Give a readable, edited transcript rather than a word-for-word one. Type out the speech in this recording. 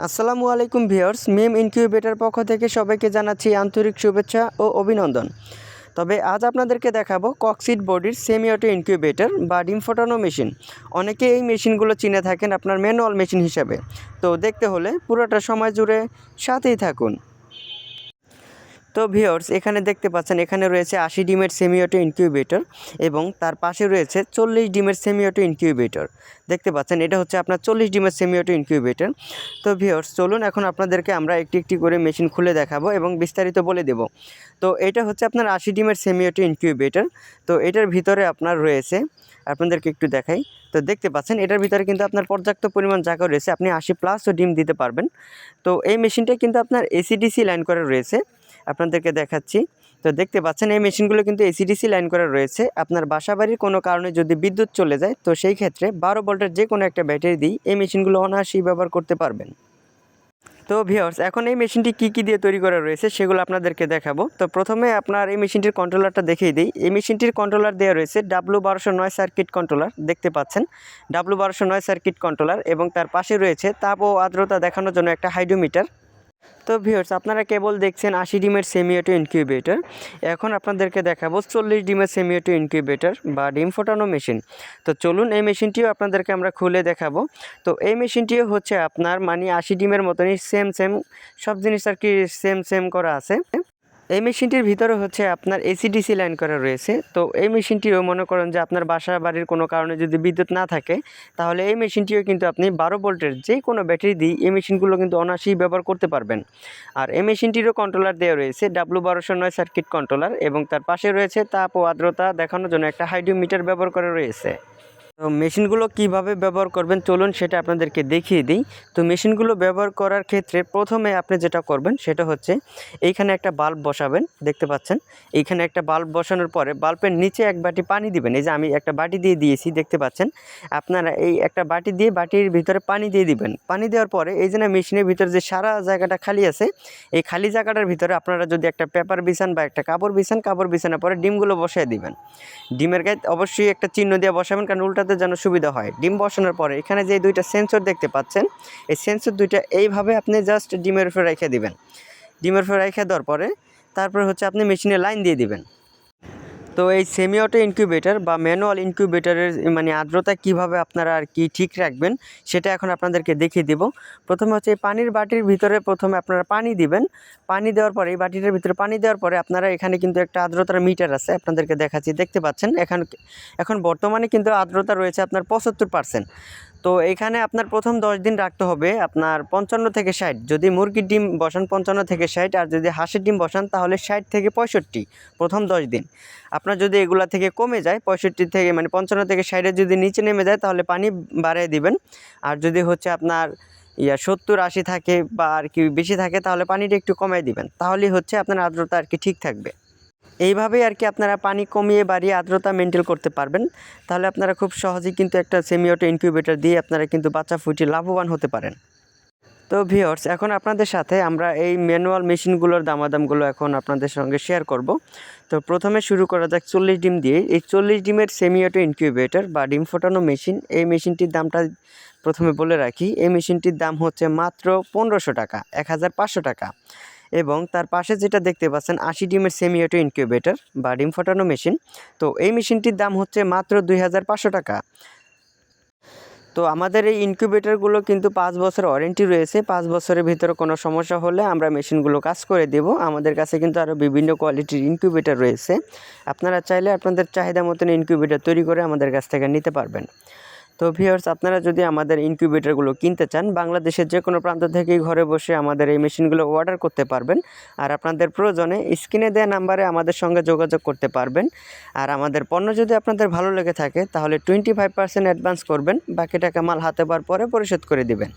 আসসালামু আলাইকুম ভিউয়ার্স, মিম ইনকিউবেটর পক্ষ থেকে সবাইকে জানাচ্ছি আন্তরিক শুভেচ্ছা ও অভিনন্দন। তবে আজ আপনাদেরকে দেখাবো ককসিড বডির সেমি অটো ইনকিউবেটর বা ডিম ফোটানো মেশিন। অনেকে এই মেশিনগুলো চিনে থাকেন আপনার ম্যানুয়াল মেশিন হিসাবে। তো দেখতে হলে পুরোটা সময় জুড়ে সাথেই থাকুন। তো ভিউয়ার্স, এখানে দেখতে পাচ্ছেন এখানে রয়েছে 80 ডিমের সেমি অটো ইনকিউবেটর এবং তার পাশে রয়েছে 40 ডিমের সেমি অটো ইনকিউবেটর। দেখতে পাচ্ছেন এটা হচ্ছে আপনার 40 ডিমের সেমি অটো ইনকিউবেটর। তো ভিউয়ার্স, চলুন এখন আপনাদেরকে আমরা একটি একটি করে মেশিন খুলে দেখাবো এবং বিস্তারিত বলে দেব। তো এটা হচ্ছে আপনার 80 ডিমের সেমি অটো ইনকিউবেটর। তো এটার ভিতরে আপনার রয়েছে, আপনাদেরকে একটু দেখাই। তো দেখতে পাচ্ছেন এটার ভিতরে কিন্তু আপনার পর্যাপ্ত পরিমাণ জায়গা রয়েছে, আপনি 80+ ডিম দিতে পারবেন। তো এই মেশিনটা কিন্তু আপনার এসিডিসি লাইন করা রয়েছে, আপনাদেরকে দেখাচ্ছি। তো দেখতে পাচ্ছেন এই মেশিনগুলো কিন্তু এসিডিসি লাইন করা রয়েছে। আপনার বাসাবাড়ির কোনো কারণে যদি বিদ্যুৎ চলে যায়, তো সেই ক্ষেত্রে 12 ভোল্টের যে কোনো একটা ব্যাটারি দিয়ে এই মেশিনগুলো অনায়াসেই ব্যবহার করতে পারবেন। তো ভিউয়ার্স, এখন এই মেশিনটি কী দিয়ে তৈরি করা রয়েছে সেগুলো আপনাদেরকে দেখাবো। তো প্রথমে আপনার এই মেশিনটির কন্ট্রোলারটা দেখিয়ে দিই। এই মেশিনটির কন্ট্রোলার দেওয়া রয়েছে W1209 সার্কিট কন্ট্রোলার, দেখতে পাচ্ছেন W1209 সার্কিট কন্ট্রোলার, এবং তার পাশে রয়েছে তাপ ও আর্দ্রতা দেখানোর জন্য একটা হাইড্রোমিটার। তো ভিউয়ার্স, আপনারা কেবল দেখছেন 80 ডিমের সেমি অটো ইনকিউবেটর। এখন আপনাদেরকে দেখাবো 40 ডিমের সেমি অটো ইনকিউবেটর বা ডিম ফোটানো মেশিন। তো চলুন এই মেশিনটিও আপনাদেরকে আমরা খুলে দেখাবো। তো এই মেশিনটিও হচ্ছে আপনার 80 ডিমের মতনই সেম সব জিনিস আর কি সেম করা আছে। এই মেশিনটির ভিতরে হচ্ছে আপনার এসিডিসি লাইন করা রয়েছে। তো এই মেশিনটিও মনে করেন যে আপনার বাসা বাড়ির কোনো কারণে যদি বিদ্যুৎ না থাকে, তাহলে এই মেশিনটিও কিন্তু আপনি 12 ভোল্টের যে কোনো ব্যাটারি দিয়ে এই মেশিনগুলো কিন্তু অনায়াসেই ব্যবহার করতে পারবেন। আর এই মেশিনটিরও কন্ট্রোলার দেওয়া রয়েছে W1209 সার্কিট কন্ট্রোলার, এবং তার পাশে রয়েছে তাপ ও আর্দ্রতা দেখানোর জন্য একটা হাইড্রোমিটার ব্যবহার করা রয়েছে। তো মেশিনগুলো কিভাবে ব্যবহার করবেন চলুন সেটা আপনাদেরকে দেখিয়ে দিই। তো মেশিনগুলো ব্যবহার করার ক্ষেত্রে প্রথমে আপনি যেটা করবেন সেটা হচ্ছে এইখানে একটা বাল্ব বসাবেন, দেখতে পাচ্ছেন এইখানে একটা বাল্ব বসানোর পরে বাল্বের নিচে এক বাটি পানি দিবেন। এই যে আমি একটা বাটি দিয়ে দিয়েছি, দেখতে পাচ্ছেন। আপনারা এই একটা বাটি দিয়ে বাটির ভিতরে পানি দিয়ে দিবেন। পানি দেওয়ার পরে এই যে না মেশিনের ভিতরে যে সারা জায়গাটা খালি আছে, এই খালি জায়গাটার ভিতরে আপনারা যদি একটা পেপার বিছান বা একটা কাপড় বিছানোর পরে ডিমগুলো বসায় দিবেন। ডিমের গায়ে অবশ্যই একটা চিহ্ন দিয়ে বসাবেন, কারণ উল্টাতে যেন সুবিধা হয়। ডিম বসানোর পরে এখানে যে দুইটা সেন্সর দেখতে পাচ্ছেন, এই সেন্সর দুইটা এইভাবে আপনি জাস্ট ডিমের উপরে রেখে দিবেন। ডিমের উপরে রেখে দেওয়ার পরে তারপরে হচ্ছে আপনি মেশিনে লাইন দিয়ে দিবেন। তো এই সেমি অটো ইনকিউবেটর বা ম্যানুয়াল ইনকিউবেটরের আর্দ্রতা কিভাবে আপনারা আর কি ঠিক রাখবেন সেটা এখন আপনাদেরকে দেখিয়ে দেব। প্রথমে হচ্ছে এই পানির বাটির ভিতরে প্রথমে আপনারা পানি দিবেন। পানি দেওয়ার পরে এই বাটিটার ভিতরে পানি দেওয়ার পরে আপনারা এখানে কিন্তু একটা আর্দ্রতার মিটার আছে, আপনাদেরকে দেখাচ্ছি, দেখতে পাচ্ছেন। এখন বর্তমানে কিন্তু আর্দ্রতা রয়েছে আপনার 75%। তো এখানে আপনার প্রথম 10 দিন রাখতে হবে আপনার 55 থেকে 60। যদি মুরগির ডিম বসান 55 থেকে 60, আর যদি হাঁসের ডিম বসান তাহলে 60 থেকে 65 প্রথম 10 দিন। আপনার যদি এগুলা থেকে কমে যায় 65 থেকে 55 থেকে 60 যদি নিচে নেমে যায় তাহলে পানি বাড়িয়ে দিবেন। আর যদি হচ্ছে আপনার 70-80 থাকে বা আর কি বেশি থাকে তাহলে পানিটা একটু কমিয়ে দিবেন, তাহলেই হচ্ছে আপনার আর্দ্রতা আর কি ঠিক থাকবে। এইভাবেই আর কি আপনারা পানি কমিয়ে বাড়িয়ে আর্দ্রতা মেনটেন করতে পারবেন। তাহলে আপনারা খুব সহজেই কিন্তু একটা সেমি অটো ইনকিউবেটর দিয়ে আপনারা কিন্তু বাচ্চা ফুটিয়ে লাভবান হতে পারেন। তো ভিউয়ার্স, এখন আপনাদের সাথে আমরা এই ম্যানুয়াল মেশিনগুলোর দামাদামগুলো এখন আপনাদের সঙ্গে শেয়ার করব। তো প্রথমে শুরু করা যাক 40 ডিম দিয়ে। এই 40 ডিমের সেমি অটো ইনকিউবেটর বা ডিম ফোটানো মেশিন, এই মেশিনটির দামটা প্রথমে বলে রাখি। এই মেশিনটির দাম হচ্ছে মাত্র 1500 টাকা, 1500 টাকা। এবং তার পাশে যেটা দেখতে পাচ্ছেন 80 ডিমের সেমি অটো ইনকিউবেটর বা ডিম ফোটানো মেশিন, তো এই মেশিনটির দাম হচ্ছে মাত্র 2500 টাকা। তো আমাদের এই ইনকিউবেটরগুলো কিন্তু 5 বছর ওয়ারেন্টি রয়েছে। 5 বছরের ভিতরে কোনো সমস্যা হলে আমরা মেশিনগুলো কাজ করে দেব। আমাদের কাছে কিন্তু আরও বিভিন্ন কোয়ালিটির ইনকিউবেটর রয়েছে। আপনারা চাইলে আপনাদের চাহিদা মতন ইনকিউবেটর তৈরি করে আমাদের কাছ থেকে নিতে পারবেন। তো ভিউয়ার্স, আপনারা যদি আমাদের ইনকিউবেটরগুলো কিনতে চান, বাংলাদেশের যে কোনো প্রান্ত থেকেই ঘরে বসে আমাদের এই মেশিনগুলো অর্ডার করতে পারবেন। আর আপনাদের প্রয়োজনে স্ক্রিনে দেওয়া নাম্বারে আমাদের সঙ্গে যোগাযোগ করতে পারবেন। আর আমাদের পণ্য যদি আপনাদের ভালো লেগে থাকে তাহলে 25% অ্যাডভান্স করবেন, বাকি টাকা মাল হাতে পাওয়ার পরে পরিশোধ করে দিবেন।